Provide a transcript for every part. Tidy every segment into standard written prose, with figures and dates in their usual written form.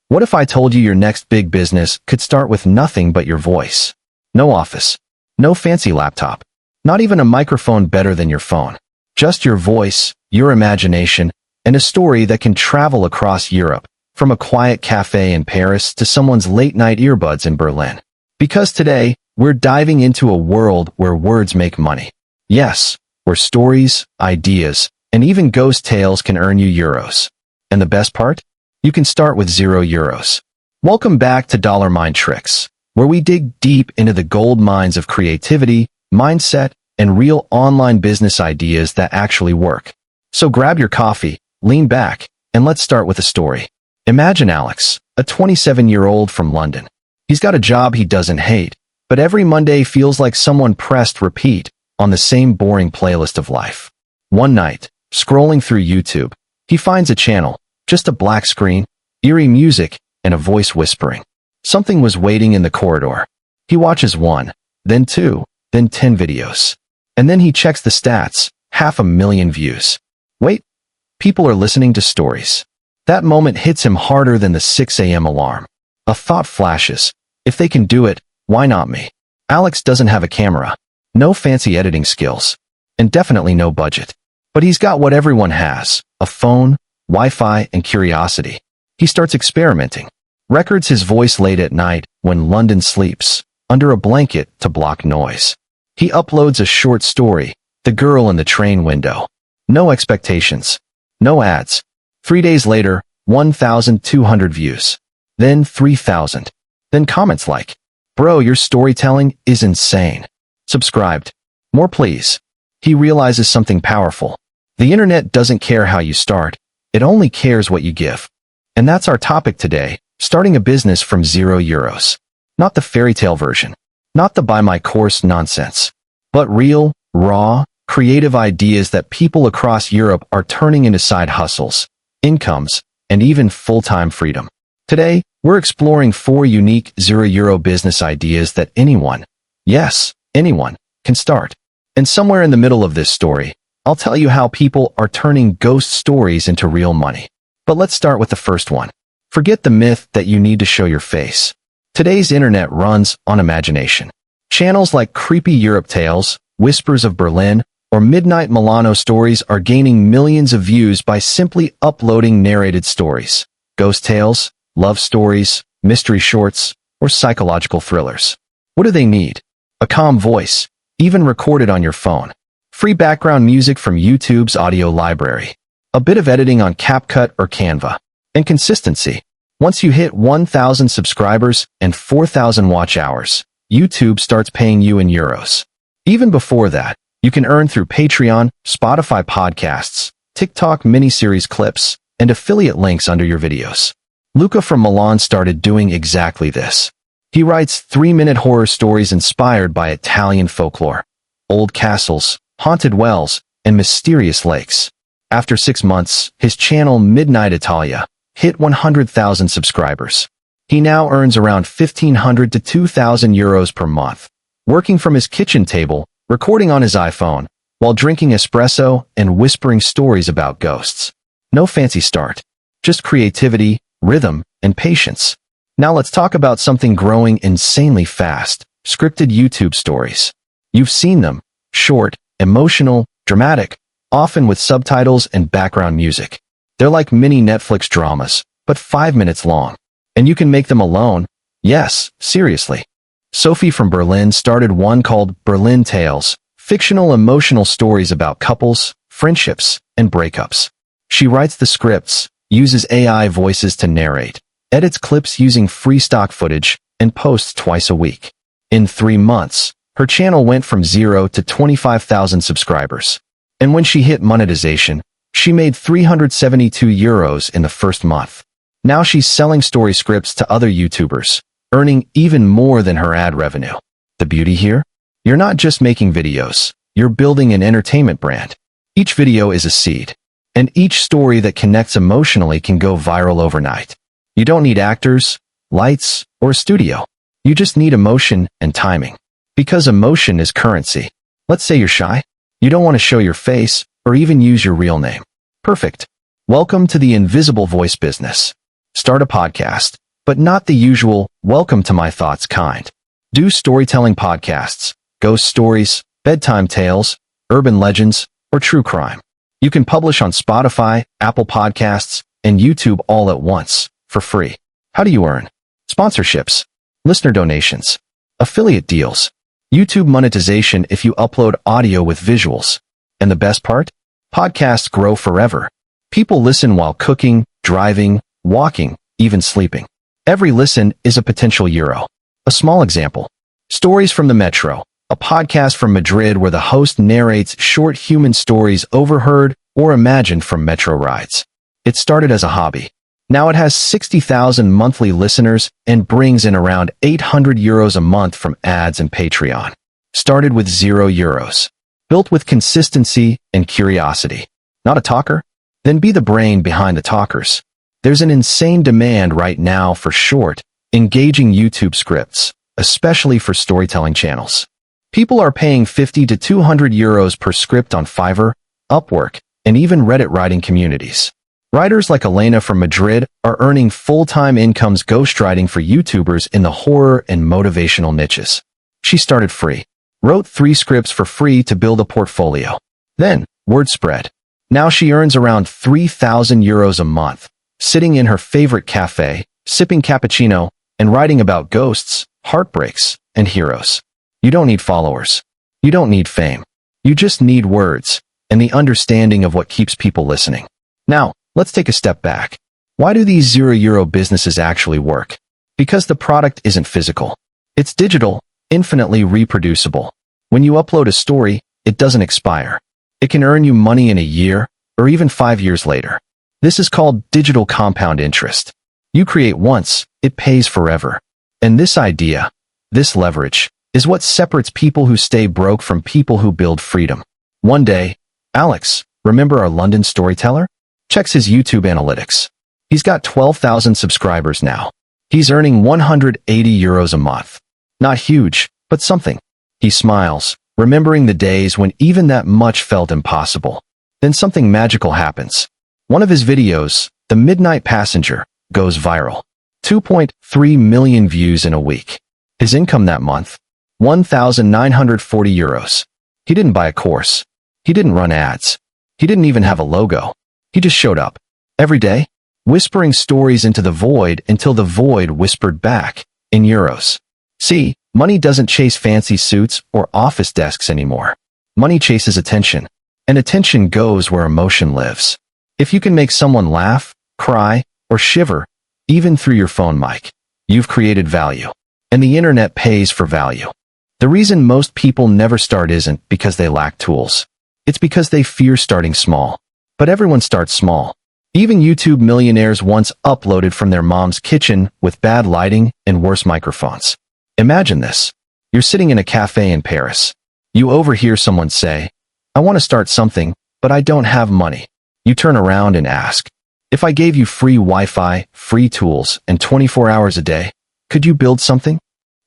What if I told you your next big business could start with nothing but your voice? No office, no fancy laptop, not even a microphone better than your phone. Just your voice, your imagination, and a story that can travel across Europe, from a quiet cafe in Paris to someone's late-night earbuds in Berlin. Because today, we're diving into a world where words make money. Yes, where stories, ideas, and even ghost tales can earn you euros. And the best part? You can start with €0. Welcome back to Dollar Mind Tricks, where we dig deep into the gold mines of creativity, mindset, and real online business ideas that actually work. So grab your coffee, lean back, and let's start with a story. Imagine Alex, a 27-year-old from London. He's got a job he doesn't hate, but every Monday feels like someone pressed repeat on the same boring playlist of life. One night, scrolling through YouTube, he finds a channel, just a black screen, eerie music, and a voice whispering. Something was waiting in the corridor. He watches 1, then 2, then 10 videos. And then he checks the stats, 500,000 views. Wait, people are listening to stories. That moment hits him harder than the 6 a.m. alarm. A thought flashes. If they can do it, why not me? Alex doesn't have a camera, no fancy editing skills, and definitely no budget. But he's got what everyone has, a phone, Wi-Fi, and curiosity. He starts experimenting, records his voice late at night when London sleeps, under a blanket to block noise. He uploads a short story, The Girl in the Train Window. No expectations, no ads. 3 days later, 1,200 views. Then 3,000. Then comments like, "Bro, your storytelling is insane. Subscribed. More please." He realizes something powerful. The internet doesn't care how you start. It only cares what you give. And that's our topic today, starting a business from €0. Not the fairy tale version. Not the buy my course nonsense. But real, raw, creative ideas that people across Europe are turning into side hustles, incomes, and even full-time freedom. Today, we're exploring 4 unique €0 business ideas that anyone, yes, anyone, can start. And somewhere in the middle of this story, I'll tell you how people are turning ghost stories into real money. But let's start with the first one. Forget the myth that you need to show your face. Today's internet runs on imagination. Channels like Creepy Europe Tales, Whispers of Berlin, or Midnight Milano Stories are gaining millions of views by simply uploading narrated stories. Ghost tales, love stories, mystery shorts, or psychological thrillers. What do they need? A calm voice, even recorded on your phone. Free background music from YouTube's audio library. A bit of editing on CapCut or Canva. And consistency. Once you hit 1,000 subscribers and 4,000 watch hours, YouTube starts paying you in euros. Even before that, you can earn through Patreon, Spotify podcasts, TikTok mini-series clips, and affiliate links under your videos. Luca from Milan started doing exactly this. He writes 3-minute horror stories inspired by Italian folklore, old castles, haunted wells, and mysterious lakes. After 6 months, his channel Midnight Italia hit 100,000 subscribers. He now earns around 1,500 to 2,000 euros per month, working from his kitchen table, recording on his iPhone, while drinking espresso and whispering stories about ghosts. No fancy start, just creativity, rhythm, and patience. Now let's talk about something growing insanely fast, scripted YouTube stories. You've seen them, short, emotional, dramatic, often with subtitles and background music. They're like mini Netflix dramas, but 5 minutes long. And you can make them alone. Yes, seriously. Sophie from Berlin started one called Berlin Tales, fictional emotional stories about couples, friendships, and breakups. She writes the scripts, uses AI voices to narrate, edits clips using free stock footage, and posts twice a week. In 3 months, her channel went from 0 to 25,000 subscribers. And when she hit monetization, she made 372 euros in the first month. Now she's selling story scripts to other YouTubers, earning even more than her ad revenue. The beauty here? You're not just making videos, you're building an entertainment brand. Each video is a seed, and each story that connects emotionally can go viral overnight. You don't need actors, lights, or a studio. You just need emotion and timing. Because emotion is currency. Let's say you're shy. You don't want to show your face or even use your real name. Perfect. Welcome to the invisible voice business. Start a podcast, but not the usual welcome to my thoughts kind. Do storytelling podcasts, ghost stories, bedtime tales, urban legends, or true crime. You can publish on Spotify, Apple Podcasts, and YouTube all at once, for free. How do you earn? Sponsorships, listener donations, affiliate deals, YouTube monetization if you upload audio with visuals. And the best part? Podcasts grow forever. People listen while cooking, driving, walking, even sleeping. Every listen is a potential euro. A small example. Stories from the Metro, a podcast from Madrid where the host narrates short human stories overheard or imagined from metro rides. It started as a hobby. Now it has 60,000 monthly listeners and brings in around 800 euros a month from ads and Patreon. Started with €0. Built with consistency and curiosity. Not a talker? Then be the brain behind the talkers. There's an insane demand right now for short, engaging YouTube scripts, especially for storytelling channels. People are paying 50 to 200 euros per script on Fiverr, Upwork, and even Reddit writing communities. Writers like Elena from Madrid are earning full-time incomes ghostwriting for YouTubers in the horror and motivational niches. She started free, wrote 3 scripts for free to build a portfolio. Then, word spread. Now she earns around 3,000 euros a month, sitting in her favorite cafe, sipping cappuccino, and writing about ghosts, heartbreaks, and heroes. You don't need followers. You don't need fame. You just need words and the understanding of what keeps people listening. Now, let's take a step back. Why do these €0 businesses actually work? Because the product isn't physical. It's digital, infinitely reproducible. When you upload a story, it doesn't expire. It can earn you money in a year or even 5 years later. This is called digital compound interest. You create once, it pays forever. And this idea, this leverage, is what separates people who stay broke from people who build freedom. One day, Alex, remember our London storyteller? Checks his YouTube analytics. He's got 12,000 subscribers now. He's earning 180 euros a month. Not huge, but something. He smiles, remembering the days when even that much felt impossible. Then something magical happens. One of his videos, The Midnight Passenger, goes viral. 2.3 million views in a week. His income that month, 1,940 euros. He didn't buy a course. He didn't run ads. He didn't even have a logo. He just showed up. Every day, whispering stories into the void until the void whispered back, in euros. See, money doesn't chase fancy suits or office desks anymore. Money chases attention. And attention goes where emotion lives. If you can make someone laugh, cry, or shiver, even through your phone mic, you've created value. And the internet pays for value. The reason most people never start isn't because they lack tools. It's because they fear starting small. But everyone starts small. Even YouTube millionaires once uploaded from their mom's kitchen with bad lighting and worse microphones. Imagine this. You're sitting in a cafe in Paris. You overhear someone say, "I want to start something, but I don't have money." You turn around and ask, "If I gave you free Wi-Fi, free tools, and 24 hours a day, could you build something?"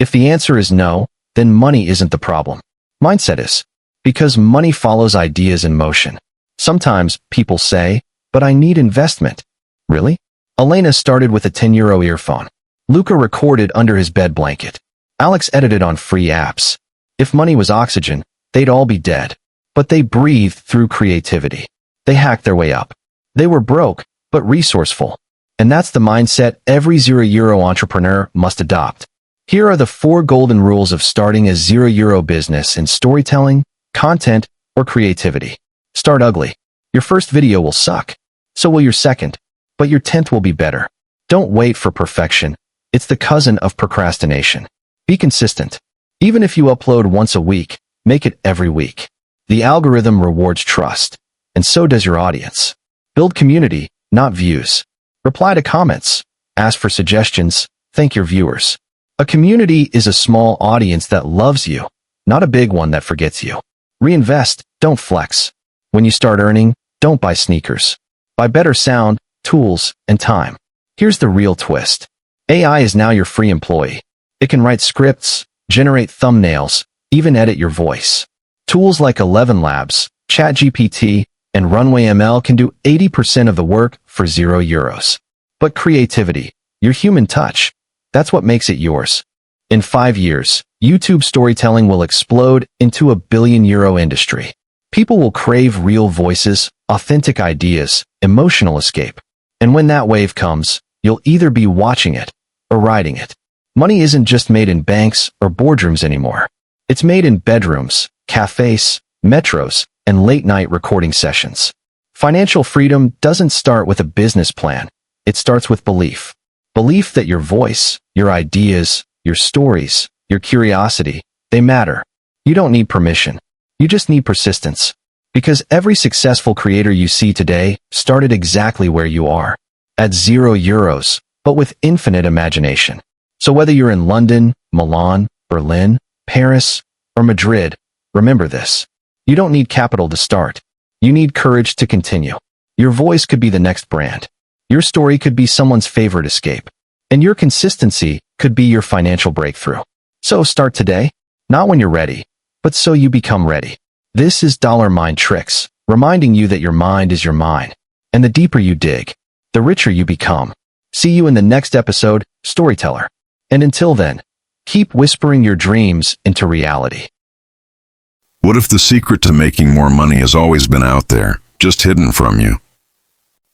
If the answer is no, then money isn't the problem. Mindset is. Because money follows ideas in motion. Sometimes people say, "But I need investment." Really? Elena started with a €10 earphone. Luca recorded under his bed blanket. Alex edited on free apps. If money was oxygen, they'd all be dead. But they breathed through creativity. They hacked their way up. They were broke, but resourceful. And that's the mindset every €0 entrepreneur must adopt. Here are the 4 golden rules of starting a €0 business in storytelling, content, or creativity. Start ugly. Your first video will suck. So will your second. But your 10th will be better. Don't wait for perfection. It's the cousin of procrastination. Be consistent. Even if you upload once a week, make it every week. The algorithm rewards trust. And so does your audience. Build community, not views. Reply to comments. Ask for suggestions. Thank your viewers. A community is a small audience that loves you, not a big one that forgets you. Reinvest, don't flex. When you start earning, don't buy sneakers. Buy better sound, tools, and time. Here's the real twist. AI is now your free employee. It can write scripts, generate thumbnails, even edit your voice. Tools like 11 Labs, ChatGPT, and Runway ML can do 80% of the work for €0. but creativity, your human touch. That's what makes it yours. In 5 years, YouTube storytelling will explode into a billion-euro industry. People will crave real voices, authentic ideas, emotional escape. And when that wave comes, you'll either be watching it or riding it. Money isn't just made in banks or boardrooms anymore. It's made in bedrooms, cafes, metros, and late-night recording sessions. Financial freedom doesn't start with a business plan. It starts with belief. Belief that your voice, your ideas, your stories, your curiosity, they matter. You don't need permission. You just need persistence. Because every successful creator you see today started exactly where you are. At €0, but with infinite imagination. So whether you're in London, Milan, Berlin, Paris, or Madrid, remember this. You don't need capital to start. You need courage to continue. Your voice could be the next brand. Your story could be someone's favorite escape. And your consistency could be your financial breakthrough. So start today, not when you're ready, but so you become ready. This is Dollar Mind Tricks, reminding you that your mind is your mine. And the deeper you dig, the richer you become. See you in the next episode, Storyteller. And until then, keep whispering your dreams into reality. What if the secret to making more money has always been out there, just hidden from you?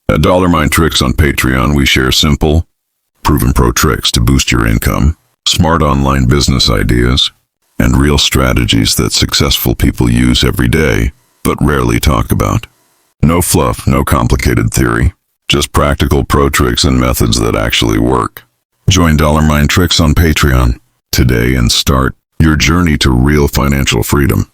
At Dollar Mind Tricks on Patreon, we share simple, proven pro tricks to boost your income, smart online business ideas, and real strategies that successful people use every day, but rarely talk about. No fluff, no complicated theory, just practical pro tricks and methods that actually work. Join Dollar Mind Tricks on Patreon today and start your journey to real financial freedom.